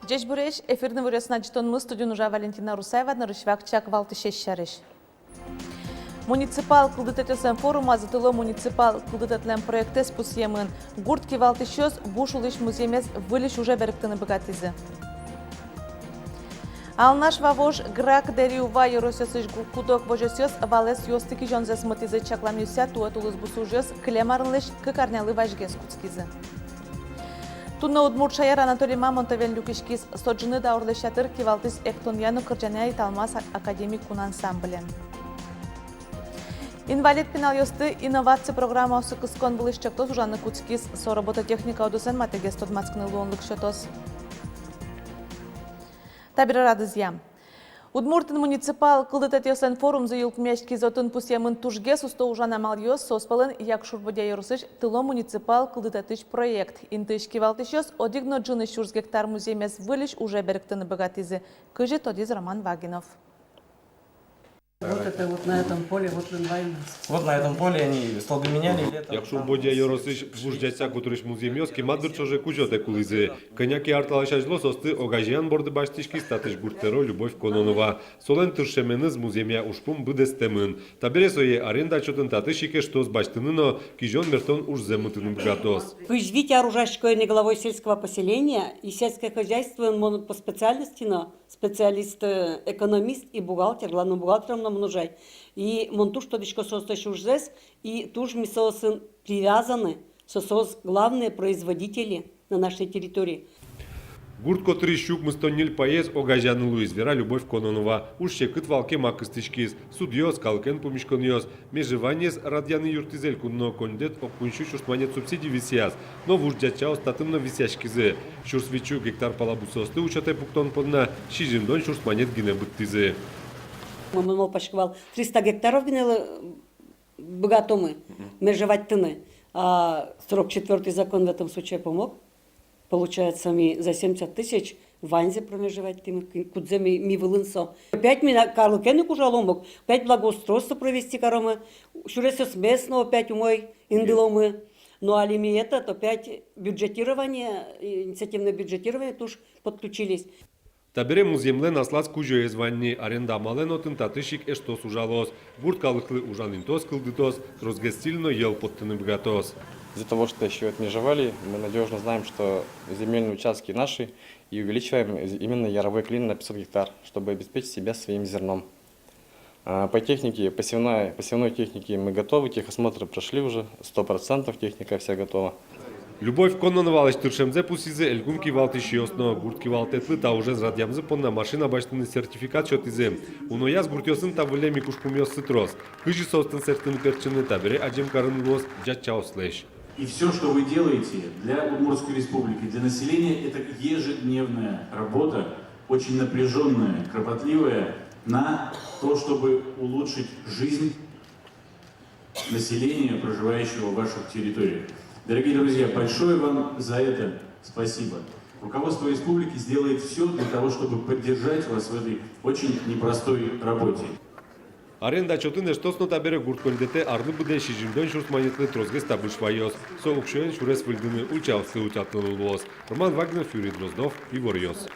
Жеш буреш, эфирный выресна житонмы студию нужа Валентина Русаева, нарышвакчак валтышеш шарыш. Муниципал кылдытетесен форум азытылы муниципал кылдытетлен проекты спусемын. Гуртки валтышес бушулыш муземес вылиш уже беріктіні бігатизі. Алнаш вавош грак дериува еросесыш кудок вожесес валес йостыки жонзес мытизы чакламюся туатулыз бусужес клемарылыш кыкарнялы важгес куцкизы. Тунна Удмуртшаяр Анатолий Мамонтовен люкишкис соджины да орлышатыр кивалтыс эктоньяну кыржаня италмас академик кун ансамбле. Инвалид пенал йосты инновация программа осыкыскон былыш чактос ужаны куцкис со робототехника одусен матегес тодмацкны луонлык шотос. Табира радызья. Удмуртын муниципал кылдытетесен форум за юлкмешки зотын пусемын тужге сусто ужана малйос соспалын як шурбодя ерусыш тыло муниципал кылдытетыш проект. Интыш кивалтышес одигно джины шурс гектар муземес вылиш уже беріктіні богатизы. Кыжи тодиз Роман Вагинов. Вот это вот на этом поле, вот инвайнес. Вот на этом поле они столбы меняли летом. Якщо бодя йоросиш вуждяця, котриш муземйоски, мадурчоже кужоте кулизи. Коняки арталашажло состы огажиян борды баштишки статиш гуртеро Любовь Кононова. Солен тыршемені з муземя ушпум бидестемын. Табере сое аренда чотын татышике, что с баштыныно кижон мертон уж земутыным бгатос. Выживите оружашкой главой сельского поселения и сельское хозяйство он по специальности, но специалист, экономист и бухгалтер, главным бухгалтером намножай. И монтуш то дичко состаш уж здесь, и туж мы сын привязаны, сосос главные производители на нашей территории. Гурт, который щук мыстоннил поез огажяны Луиз Вера Любовь Кононова. Уж щекыт валке макыстышкиз, судьёс, калкен помешконьёс. Межеваньес радьяны юртизель кунно кондет окунщу шуртманет субсидий висяз. Но вуждяча остатымно висяшкизе. Шурсвичу гектар палабусосты учате пуктон подна, шижимдон шуртманет гине быттизе. Мы пашквал 300 гектаров гнили богатомы, межевать-тыны. А 44-й закон в этом случае помог. Получается, ми за 70 тысяч ванзе промежевать тым, кудзе ми вылынсо. Опять ми на Карлыкену кужаломок, опять благоустройство провести коромы, шуресос местно опять умой индыломы. Ну али ми этот опять бюджетирование, инициативное бюджетирование туж подключились. Табере муземле наслаз кужоез ванни аренда маленотын татышик эштос ужалос. Гурт калыклы ужанинтос кылдытос, розгестильно ел подтыны бгатос. Из-за того, что еще отмежевали, мы надежно знаем, что земельные участки наши, и увеличиваем именно яровой клин на 500 гектар, чтобы обеспечить себя своим зерном. По технике, посевной технике мы готовы, техосмотры прошли уже, 100% техника вся готова. Любовь Кононова штуршемзе пусизе элькумки валтышиосно, гуртки валтетлы та уже зрадямзы понна машина баштыны сертификат шотизе. Унояз гуртёсын та вылеми кушкумёс сытрос. Кыжи состын сертыны перчыны табере аджем карынылос джачаослэш. И все, что вы делаете для Удмуртской республики, для населения, это ежедневная работа, очень напряженная, кропотливая, на то, чтобы улучшить жизнь населения, проживающего в ваших территориях. Дорогие друзья, большое вам за это спасибо. Руководство республики сделает все для того, чтобы поддержать вас в этой очень непростой работе. Аренда чотын эштосно табере гурткондете арлы буде шижимдон шуртманетлы трозге стабышвайос. Соукшуен шурес выльдыны учалсы утятлылылос. Роман Вагнов, Юрий Дроздов, Ивор-Йос.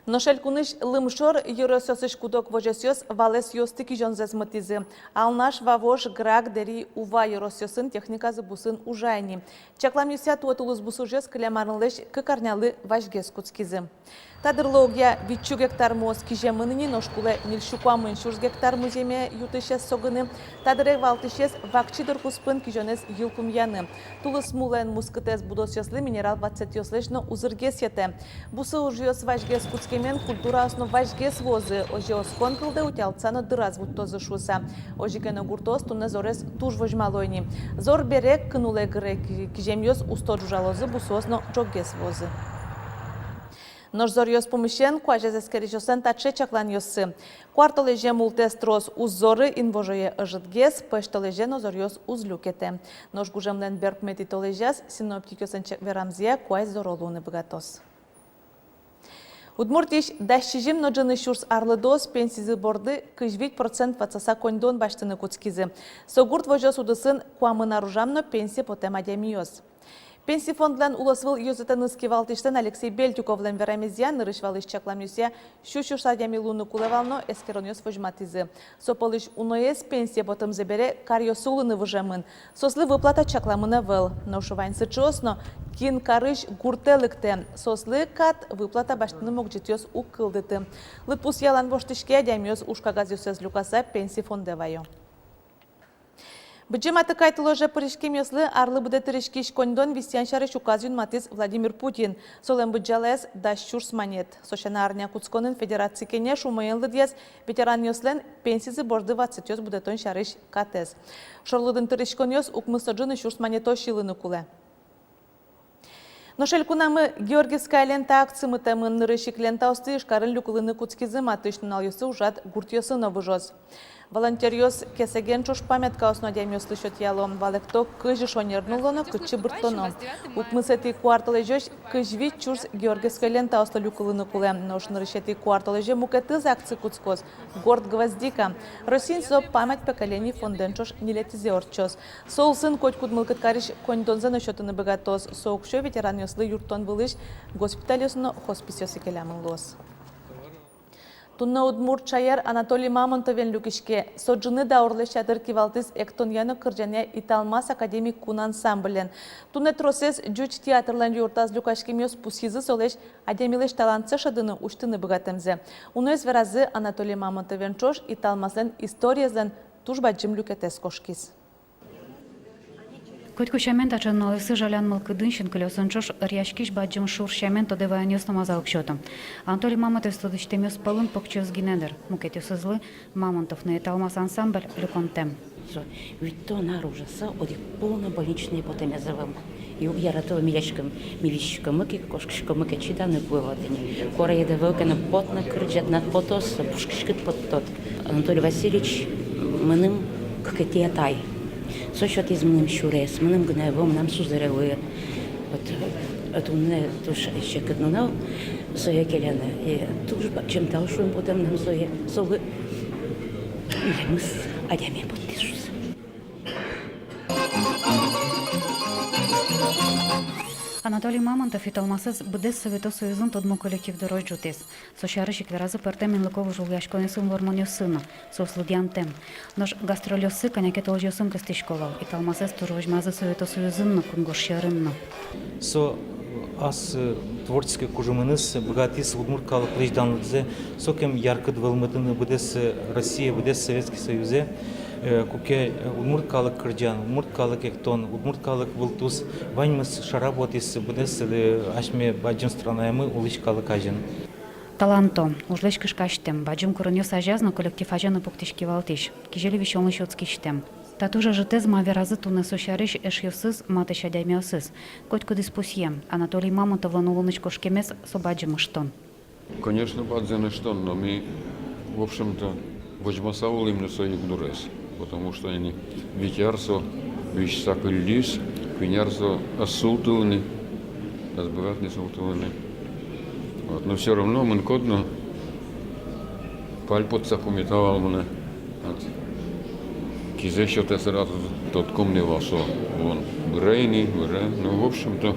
Ношель куныш лымшор юросёсыш кудок вожесёс валес ёстыки жонзес мытизы. Алнаш вавош грак дери ува юросёсын техниказы бусын ужайни. Чакламюся туатулус бусужес клямарнылыш кыкарнялы важгес куцкизы. Тадырлогия витчу гектар моз кижемыныни ношкуле нильшукуамын шурс гектар муземе ютышес согыны. Тадырек валтышес вакчидыр куспын кижонес юлкумьяны. Тулыс мулен мускытес будосёслы минерал 20 ёслешно узыргес ете. Бусы ужьёс важгес куцкемен культура основ важгес возы. Ожиос конкылды утялцано дыразвут тозы шуса. Ожикено гуртос туне зорес туж вожмалойни. Зор берек кынуле грек кижемьёс устор жужалозы бусосно джоггес возы. Нож зорьёс помещен, куажез эскеричосен таче чакланьёсы. Кварталеже мултестрос уз зоры инвожое ыжытгес, пешталеже нозорьёс уз люкете. Нож гужемлен берп метитолежес, синоптикёсен верамзия, куаз зоролуны богатос. Удмуртиш дащижим ноджаны шурс арлыдос пенсизы борды 40% вацаса коньдон баштыны куцкизы. Согурт вожос удысын куамын аружамно пенсия потем адемиёс. Пенсифондлан улосвыл юзытыныски валтиштен Алексей Бельтюковлен верамезьян нырышвалыш чакламюсе щущуш садямилуны кулевално эскеронёс вожматизы. Сополыш уноес пенсия ботом забере карьосулыны выжемын. Сослы выплата чакламына выл. Но шувань сычосно кин карыш гуртелыкте. Сослы кат выплата баштыны мокжитёс укылдыты. Лытпус ялан воштышке адямёс ушкагазюсез люкаса пенсифондевайо. Бюджематы кайтыложе пырышкемеслы арлы буде тырышкиш кондон вистян шарыш указын матис Владимир Путин. Солен бюджалес да щурс манет. Сошана арня куцконын федерации кене шумайынлы дияс ветеран йослен пенсизы борды 20 будетон шарыш катез. Шорлыдын тырышкон йос укмысоджыны щурс мането шилыны куле. Ношель кунамы Георгиевская лента акцимы темын нырышик лента осты шкарын люкулыны куцкизы матышнын алйосы ужат гуртьосы новыжоз. Волонтерьёс кесеген чуш памятка основадями слышат ялом. Валекто кыжи шонернулоно, кычы быртоно. Укмысети кварталежёш кыжви чурс Георгиевская лента осты люкулыны кулем. Нош нырышети кварталеже мукетыз акци куцкоз. Горд гвоздика. Росин со память поколений фонденчош нелетизе орчоз. Сол сын коть кудмылкат кариш коньдонза насчётыны богатоз. Соукшо ветеран ёслы юртон вылыш госпиталёсыно хосписёсы келямын лос. Тунна удмур чаяр Анатолий Мамонтовен люкишке. Соджыны даурлы шадыр кивалтыз эктоньяны кыржане италмас академик кун ансамблен. Тунне тросес джуч театрлан юртаз люкашкемёс пусхизы солеш адемилеш талантсы шадыны уштыны богатемзе. Унуэс веразы Анатолий Мамонтовен чош италмасен историязен тужбаджым люкетес кошкиз. Котку шамент ачаналысы жалян мылкыдыншин колесончош ряшкиш баджым шур шамент одеваянёс намазалык счетом. Анатолий Мамонтов стодыштемёс палын покчёс гинедер. Мукетёс излы Мамонтов на эталмас ансамбль люконтем. Ведь то наружаса оди полно больничные потом язывым. И яратова милищиком мыки, кошкишко мыки читаны выводыни. Кора едевылка на потно крыджат над потос, пушкишкит под тот. Анатолий Васильевич мыным кокететай. Сочет изменим щурес, мыным гневом нам сузеревы. Вот это не туш еще катнунал, соя келяна. И туж чем талшуем потом нам соя совы. Или мы с адями подпишемся. Анатолий Мамонтов и Талмасец буде Совето Союзун тодмо коллектив дорожджутес. Сошарышик веразы пертемен лыкову жуляшконесым вормонёсына, сослудян-тем. Нож гастролёсы коняке толжёсын кыстышколал, и Талмасец турожмазы Совето Союзынна кунгошшерынна. Со аз творчески кужумыныс богатис удмурткалык лыжданлыкзе сокем яркы двылмытыны будес Россия, будес Советский Союзе, куке удмурткалык кырджан, удмурткалык эктон, удмурткалык вылтус, ваньмыс шаработис будес ашме баджын странаемы улышкалык ажын. Таланто, ужлеш кышкаштем, баджым курынёс ажазно коллектив ажаны поктишки валтиш, кижели вещёлны счётскиштем. Татужа житез маверазы туны сошарыш эшьёсыз матыш адямиосыз. Котьку диспусьем, Анатолий Мамонтов ланулыныч кошкемес собаджым ыштон. Конечно, бадзены что, но мы, в общем-то, вожмасаул именно своих дурес, потому что они витярсо, вещсак ильдис, квинярсо ассултылны, разбирать не султылны. Вот, но все равно мы кодно пальпотцах уметавал мне. Кизе счет сразу тот комни васо, вон брейни, ну в общем-то,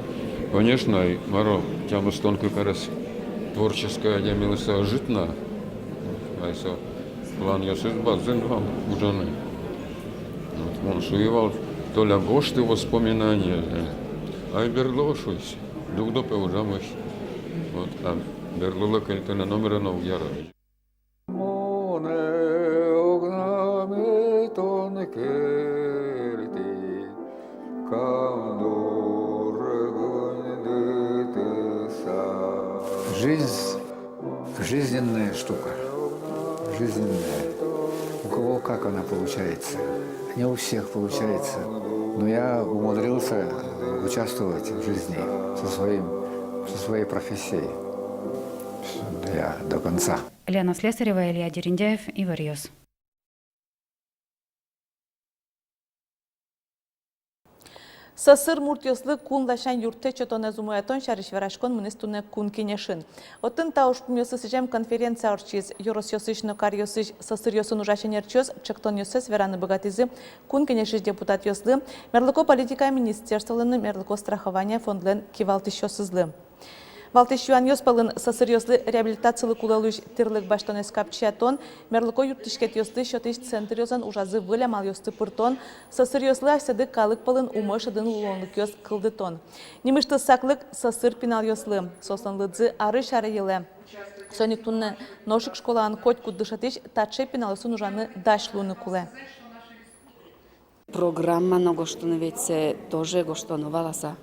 конечно, и маро тяма стонкой карас творческая демилася житна, айсо план я бадзен вам ужаны. Вот он суевал то ли гошты воспоминания, ай берлошусь, дух допе ужамыш, вот а берлола кельта на номера нов ярович. Жизнь – жизненная штука, жизненная. У кого как она получается. Не у всех получается. Но я умудрился участвовать в жизни со своей профессией до конца. Лена Слесарева, Илья Дерендяев, Игорь Йос. Сасыр муртьослы кун лашан юртте чотоне зумуятон шаришверашкон министуне кун кенешин. Оттын тауш пумьосы сижем конференция орчиз Юросьосыш нокарьосыш сасыр йосын ужашенерчёс чектон йосес вераны богатизы кун кенешиш депутат йослы мерлыко политика министерстволыны мерлыко страхования фондлен кивалтышёсызлы. Валтышуан йоспалын сасыр йослы реабилитациялы кулалыш тырлык баштон эскапчиатон, мерлыко юртышкет йослы шотыш центр йозан ужазы вылям ал йосты пыртон, сасыр йослы асады калык палын умышыдын луонлык йос кылдытон. Немышты саклык сасыр пинал йослы, сосланлыдзы ары шары еле. Соник тунны ношик школаан коть куддышатыш татше пинал йосын ужаны дашлуны куле. Программа на гоштоновеце тоже гоштоноваласа.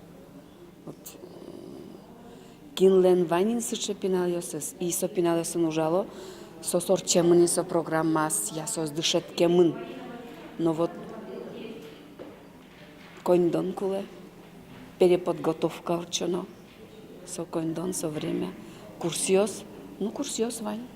Кинлен ванин сыче пиналёсыз, и со пиналёсын ужало, со сорчемын и со программас, я со сдышеткемын. Но вот коньдон куле, переподготовка урчено, со коньдон, со время, курсиос, ну курсиос вань.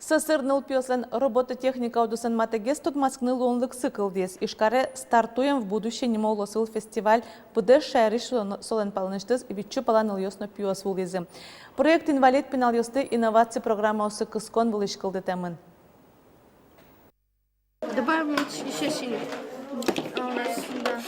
Сасыр нылпёслен робототехника одусан матегес тутмаскны луонлык сыкылдес. Ишкаре стартуем в будущее немо улосыл фестиваль БД шәриш солен палыныштыз витчу палан ыльосно пьос вулизы. Проект инвалид пинал йосты инновации программа осы кыскон был ишкылды темын. Добавим еще сильнее. А у нас, да.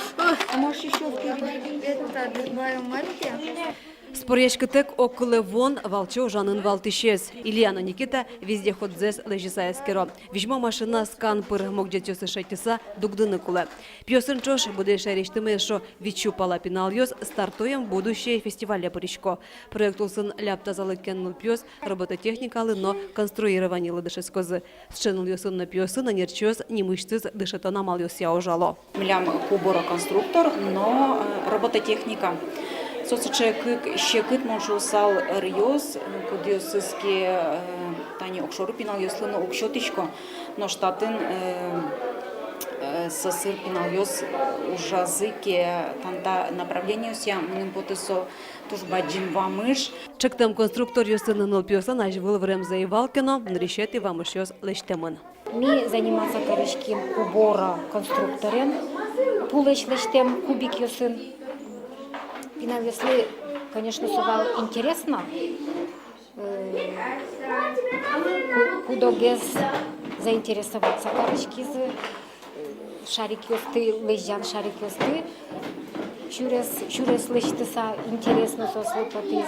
А можешь еще впереди это добавим маленькие? Спорьяшкытек около вон волчо жанын валтышез. Ильяна Никита везде ходзес лежисаескеро. Вижмо машина скан пыр могдетё сышайтиса дугдыны куле. Пьосын чош буде шариштыме шо вичу пала пиналёс стартуем будущее фестиваля паричко. Проект улсын ляптазалы кеннул пьос робототехникалы, но конструированилы дышескозы. Сченул ёсын на пьосы на нерчёс немышцыз дышетона малёс я ожало. Милям кубора конструктор, но робототехника. Соцчек щекыт моншусал рьос, кудиосыски тани окшору пинал ёслыны окшотичко, но штатын сасыр пинал ёс ужазыке танта направление ся мнимпотесо тужба джинва мыш. Чектам конструктор ёсыны ныл пьоса наш был время заевалкино, нрешети вамыш ёс лештемын. Ми заниматься корочки кубора конструкторен, пулыч лештем кубик ёсын. Если, конечно, сувал интересно, куда гез заинтересоваться корочки шарик ёсты, лежан шарик ёсты, чурес лештыса интересно сослыпатыз.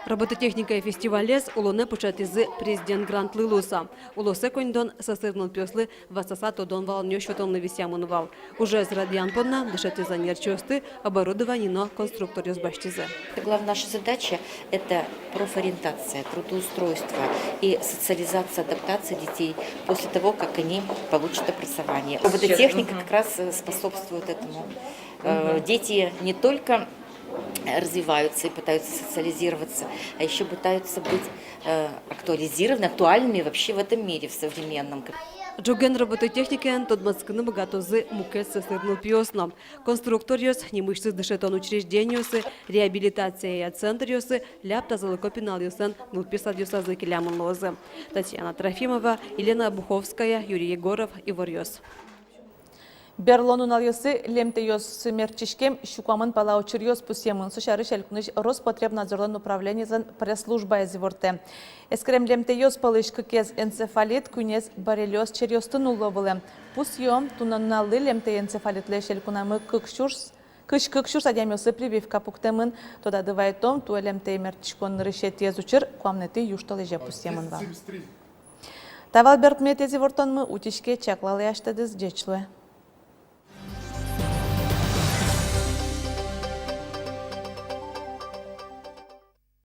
Робототехника фестивалес улоне початизы президент Грант Лилуса. Улосе коньдон сасырнул пёслы васаса тодон вал нёшвотон нависямын вал. Уже с радиан подна дышатиза нерчёсты оборудование, но конструктор ёсбаштизы. Главная наша задача – это профориентация, трудоустройство и социализация, адаптация детей после того, как они получат образование. Робототехника как раз способствует этому. Дети не только развиваются и пытаются социализироваться, а еще пытаются быть актуализированы, актуальными вообще в этом мире, в современном. Джоген робототехникен тодмацкыны богатозы мукет сасырнул пьосно. Конструктор ёс, немышцы дышетон учреждениосы, реабилитация центр ёсы, ляптазалы копинал ёсын, нулписад ёсазы келямын лозы. Татьяна Трофимова, Елена Буховская, Юрий Егоров, Ивар Ёс. Берлонун алйосы лемте йос мерчишкем щукамын пала очерьёс пусемын сушары шелкуныш Роспотребнадзордан управлениязан пресс-служба езиворте. Эскрем лемте йос палышкы кез энцефалит күнес барелёс черьёстын уловылы. Пусьём тунанналы лемте энцефалитле шелкунамы кыш адямёсы прививка пуктемын тода дывайтом туэ лемте мерчишкон рышет езучыр куамнеты юшталыже пусемын ва. Тавалберг мет езивортон мы утишке чаклалы яштадыз жечлуэ.